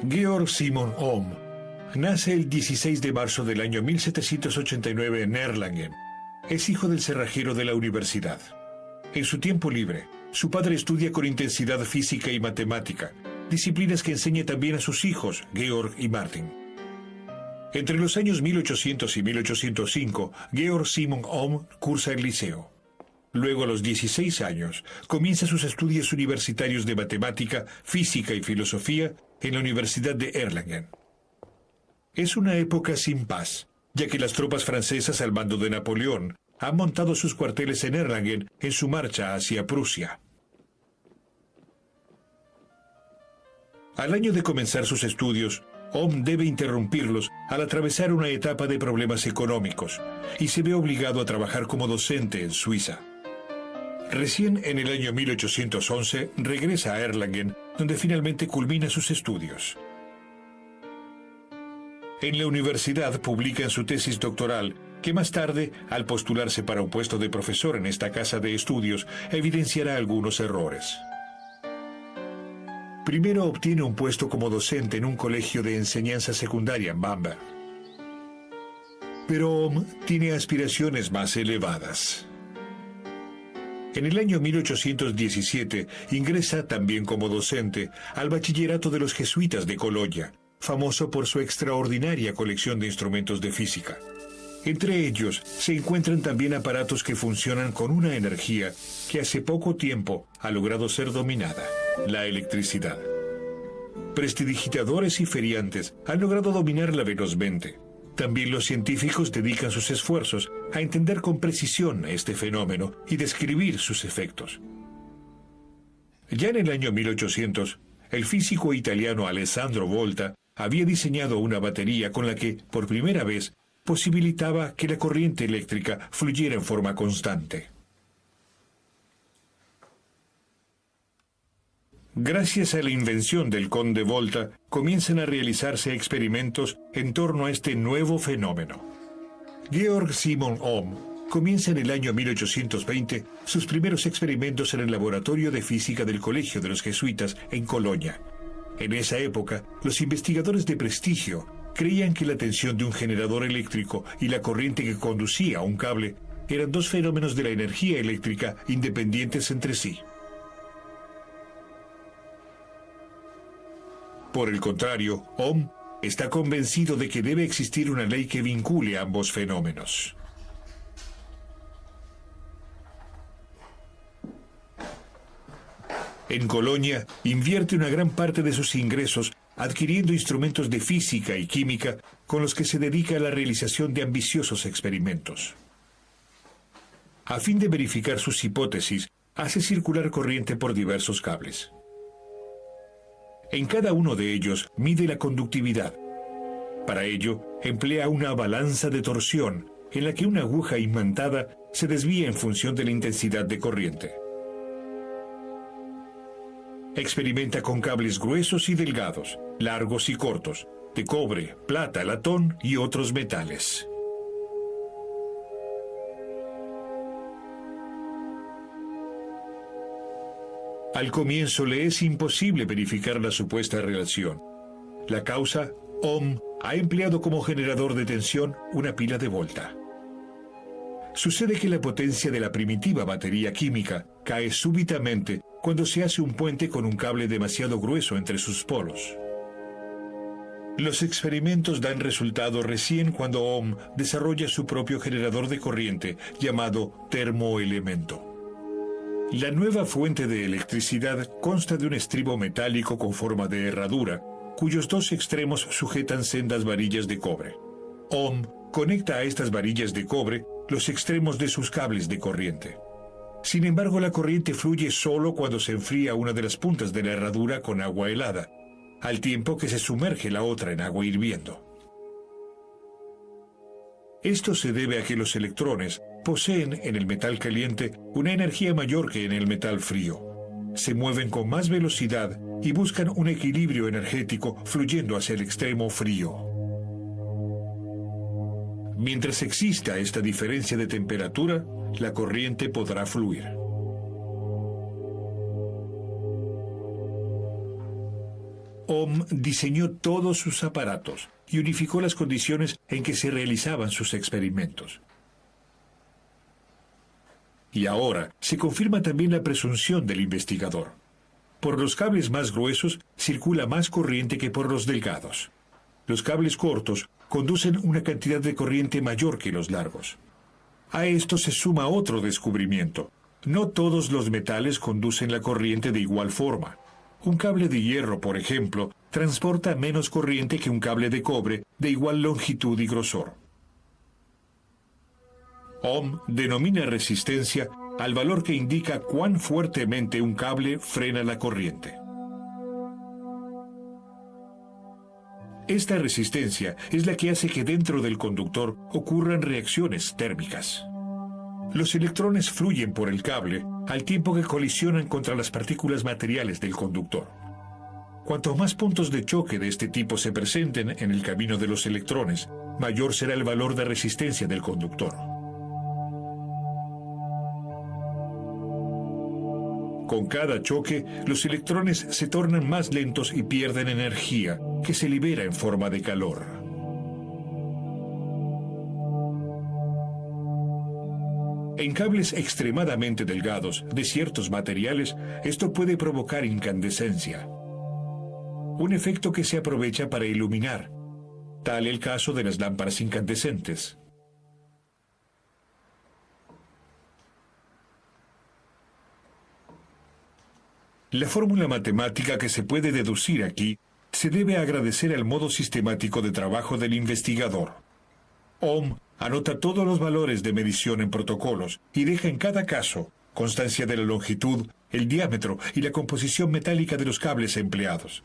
Georg Simon Ohm nace el 16 de marzo del año 1789 en Erlangen. Es hijo del cerrajero de la universidad. En su tiempo libre, su padre estudia con intensidad física y matemática, disciplinas que enseña también a sus hijos, Georg y Martin. Entre los años 1800 y 1805, Georg Simon Ohm cursa el liceo. Luego, a los 16 años, comienza sus estudios universitarios de matemática, física y filosofía en la Universidad de Erlangen. Es una época sin paz, ya que las tropas francesas al mando de Napoleón han montado sus cuarteles en Erlangen en su marcha hacia Prusia. Al año de comenzar sus estudios, Ohm debe interrumpirlos al atravesar una etapa de problemas económicos y se ve obligado a trabajar como docente en Suiza. Recién en el año 1811 regresa a Erlangen, donde finalmente culmina sus estudios. En la universidad publica en su tesis doctoral que más tarde, al postularse para un puesto de profesor en esta casa de estudios, evidenciará algunos errores. Primero obtiene un puesto como docente en un colegio de enseñanza secundaria en Bamberg. Pero Ohm tiene aspiraciones más elevadas. En el año 1817 ingresa también como docente al bachillerato de los jesuitas de Colonia, famoso por su extraordinaria colección de instrumentos de física. Entre ellos se encuentran también aparatos que funcionan con una energía que hace poco tiempo ha logrado ser dominada: la electricidad. Prestidigitadores y feriantes han logrado dominarla velozmente. También los científicos dedican sus esfuerzos a entender con precisión este fenómeno y describir sus efectos. Ya en el año 1800, el físico italiano Alessandro Volta había diseñado una batería con la que, por primera vez, posibilitaba que la corriente eléctrica fluyera en forma constante. Gracias a la invención del conde Volta, comienzan a realizarse experimentos en torno a este nuevo fenómeno. Georg Simon Ohm comienza en el año 1820 sus primeros experimentos en el laboratorio de física del Colegio de los Jesuitas en Colonia. En esa época, los investigadores de prestigio creían que la tensión de un generador eléctrico y la corriente que conducía a un cable eran dos fenómenos de la energía eléctrica independientes entre sí. Por el contrario, Ohm está convencido de que debe existir una ley que vincule ambos fenómenos. En Colonia, invierte una gran parte de sus ingresos adquiriendo instrumentos de física y química con los que se dedica a la realización de ambiciosos experimentos. A fin de verificar sus hipótesis, hace circular corriente por diversos cables. En cada uno de ellos mide la conductividad. Para ello, emplea una balanza de torsión en la que una aguja imantada se desvía en función de la intensidad de corriente. Experimenta con cables gruesos y delgados, largos y cortos, de cobre, plata, latón y otros metales. Al comienzo le es imposible verificar la supuesta relación. La causa, Ohm ha empleado como generador de tensión una pila de Volta. Sucede que la potencia de la primitiva batería química cae súbitamente cuando se hace un puente con un cable demasiado grueso entre sus polos. Los experimentos dan resultado recién cuando Ohm desarrolla su propio generador de corriente llamado termoelemento. La nueva fuente de electricidad consta de un estribo metálico con forma de herradura, cuyos dos extremos sujetan sendas varillas de cobre. Ohm conecta a estas varillas de cobre los extremos de sus cables de corriente. Sin embargo, la corriente fluye solo cuando se enfría una de las puntas de la herradura con agua helada, al tiempo que se sumerge la otra en agua hirviendo. Esto se debe a que los electrones poseen en el metal caliente una energía mayor que en el metal frío. Se mueven con más velocidad y buscan un equilibrio energético fluyendo hacia el extremo frío. Mientras exista esta diferencia de temperatura, la corriente podrá fluir. Ohm diseñó todos sus aparatos y unificó las condiciones en que se realizaban sus experimentos. Y ahora se confirma también la presunción del investigador. Por los cables más gruesos circula más corriente que por los delgados. Los cables cortos conducen una cantidad de corriente mayor que los largos. A esto se suma otro descubrimiento. No todos los metales conducen la corriente de igual forma. Un cable de hierro, por ejemplo, transporta menos corriente que un cable de cobre de igual longitud y grosor. Ohm denomina resistencia al valor que indica cuán fuertemente un cable frena la corriente. Esta resistencia es la que hace que dentro del conductor ocurran reacciones térmicas. Los electrones fluyen por el cable al tiempo que colisionan contra las partículas materiales del conductor. Cuanto más puntos de choque de este tipo se presenten en el camino de los electrones, mayor será el valor de resistencia del conductor. Con cada choque, los electrones se tornan más lentos y pierden energía, que se libera en forma de calor. En cables extremadamente delgados de ciertos materiales, esto puede provocar incandescencia, un efecto que se aprovecha para iluminar, tal el caso de las lámparas incandescentes. La fórmula matemática que se puede deducir aquí se debe agradecer al modo sistemático de trabajo del investigador. Ohm anota todos los valores de medición en protocolos y deja en cada caso constancia de la longitud, el diámetro y la composición metálica de los cables empleados.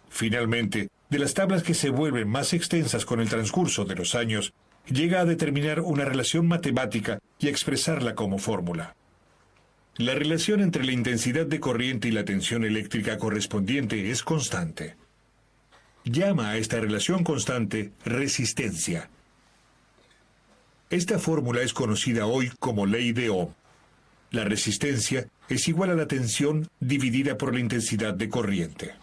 Finalmente, de las tablas que se vuelven más extensas con el transcurso de los años, llega a determinar una relación matemática y expresarla como fórmula. La relación entre la intensidad de corriente y la tensión eléctrica correspondiente es constante. Llama a esta relación constante resistencia. Esta fórmula es conocida hoy como ley de Ohm. La resistencia es igual a la tensión dividida por la intensidad de corriente.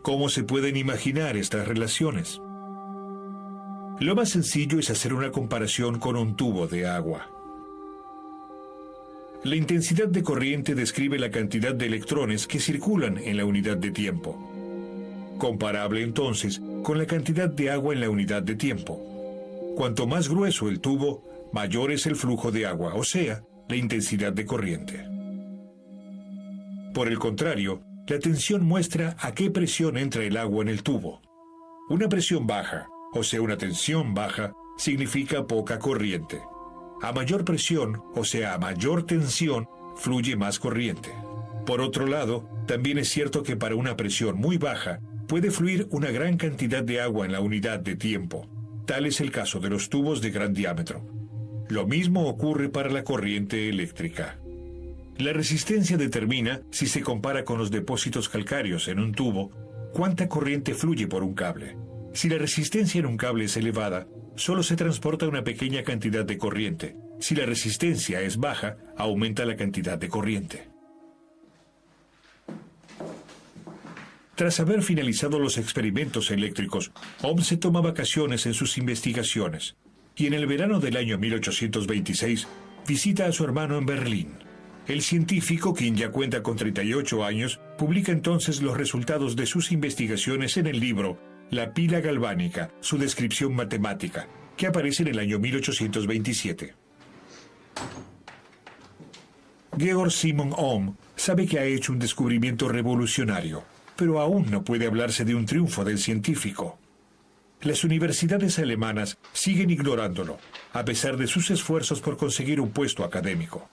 ¿Cómo se pueden imaginar estas relaciones? Lo más sencillo es hacer una comparación con un tubo de agua. La intensidad de corriente describe la cantidad de electrones que circulan en la unidad de tiempo. Comparable entonces con la cantidad de agua en la unidad de tiempo. Cuanto más grueso el tubo, mayor es el flujo de agua, o sea, la intensidad de corriente. Por el contrario, la tensión muestra a qué presión entra el agua en el tubo. Una presión baja, o sea, una tensión baja, significa poca corriente. A mayor presión, o sea, a mayor tensión, fluye más corriente. Por otro lado, también es cierto que para una presión muy baja, puede fluir una gran cantidad de agua en la unidad de tiempo. Tal es el caso de los tubos de gran diámetro. Lo mismo ocurre para la corriente eléctrica. La resistencia determina, si se compara con los depósitos calcáreos en un tubo, cuánta corriente fluye por un cable. Si la resistencia en un cable es elevada, solo se transporta una pequeña cantidad de corriente. Si la resistencia es baja, aumenta la cantidad de corriente. Tras haber finalizado los experimentos eléctricos, Ohm se toma vacaciones en sus investigaciones y en el verano del año 1826 visita a su hermano en Berlín. El científico, quien ya cuenta con 38 años, publica entonces los resultados de sus investigaciones en el libro La pila galvánica, su descripción matemática, que aparece en el año 1827. Georg Simon Ohm sabe que ha hecho un descubrimiento revolucionario, pero aún no puede hablarse de un triunfo del científico. Las universidades alemanas siguen ignorándolo, a pesar de sus esfuerzos por conseguir un puesto académico.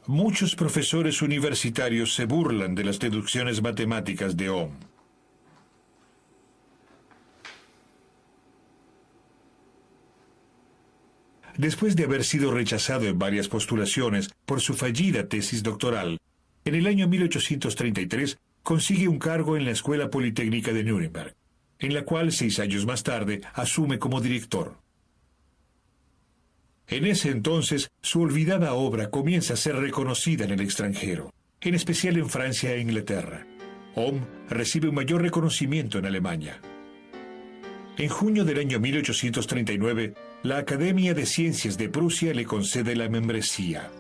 Muchos profesores universitarios se burlan de las deducciones matemáticas de Ohm. Después de haber sido rechazado en varias postulaciones por su fallida tesis doctoral, en el año 1833 consigue un cargo en la Escuela Politécnica de Nuremberg, en la cual 6 años más tarde asume como director. En ese entonces, su olvidada obra comienza a ser reconocida en el extranjero, en especial en Francia e Inglaterra. Ohm recibe un mayor reconocimiento en Alemania. En junio del año 1839, la Academia de Ciencias de Prusia le concede la membresía.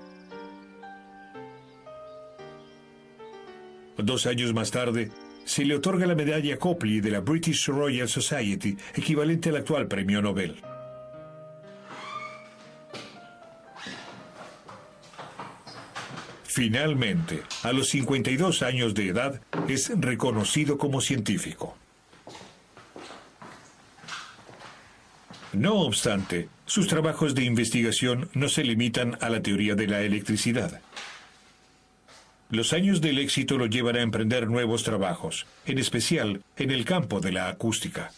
2 años más tarde, se le otorga la medalla Copley de la British Royal Society, equivalente al actual premio Nobel. Finalmente, a los 52 años de edad, es reconocido como científico. No obstante, sus trabajos de investigación no se limitan a la teoría de la electricidad. Los años del éxito lo llevan a emprender nuevos trabajos, en especial en el campo de la acústica.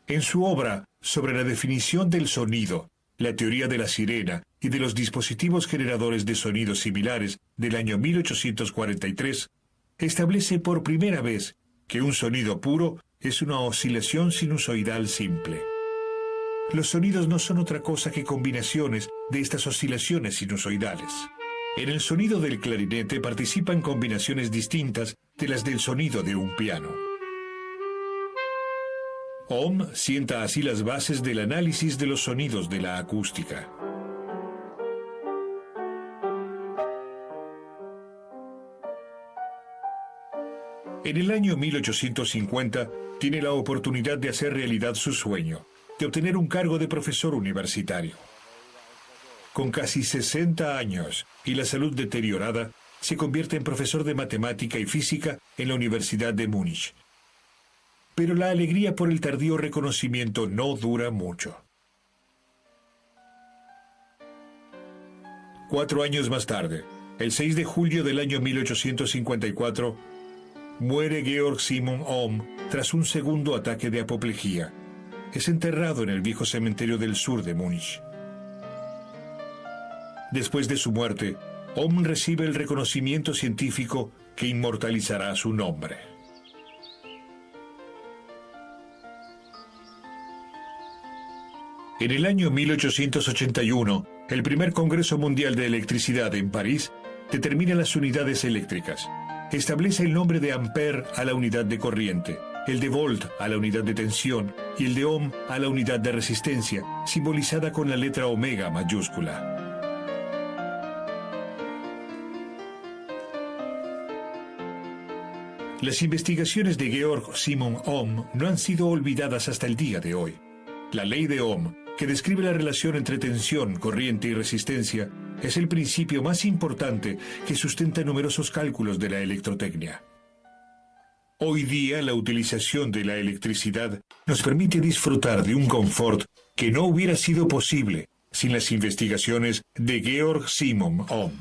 En su obra sobre la definición del sonido, la teoría de la sirena y de los dispositivos generadores de sonidos similares del año 1843, establece por primera vez que un sonido puro es una oscilación sinusoidal simple. Los sonidos no son otra cosa que combinaciones de estas oscilaciones sinusoidales. En el sonido del clarinete participan combinaciones distintas de las del sonido de un piano. Ohm sienta así las bases del análisis de los sonidos de la acústica. En el año 1850 tiene la oportunidad de hacer realidad su sueño, de obtener un cargo de profesor universitario. Con casi 60 años y la salud deteriorada, se convierte en profesor de matemática y física en la Universidad de Múnich. Pero la alegría por el tardío reconocimiento no dura mucho. 4 años más tarde, el 6 de julio del año 1854, muere Georg Simon Ohm tras un segundo ataque de apoplejía. Es enterrado en el viejo cementerio del sur de Múnich. Después de su muerte, Ohm recibe el reconocimiento científico que inmortalizará su nombre. En el año 1881, el primer Congreso Mundial de Electricidad en París determina las unidades eléctricas. Establece el nombre de ampere a la unidad de corriente, el de volt a la unidad de tensión y el de ohm a la unidad de resistencia, simbolizada con la letra omega mayúscula. Las investigaciones de Georg Simon Ohm no han sido olvidadas hasta el día de hoy. La ley de Ohm, que describe la relación entre tensión, corriente y resistencia, es el principio más importante que sustenta numerosos cálculos de la electrotecnia. Hoy día, la utilización de la electricidad nos permite disfrutar de un confort que no hubiera sido posible sin las investigaciones de Georg Simon Ohm.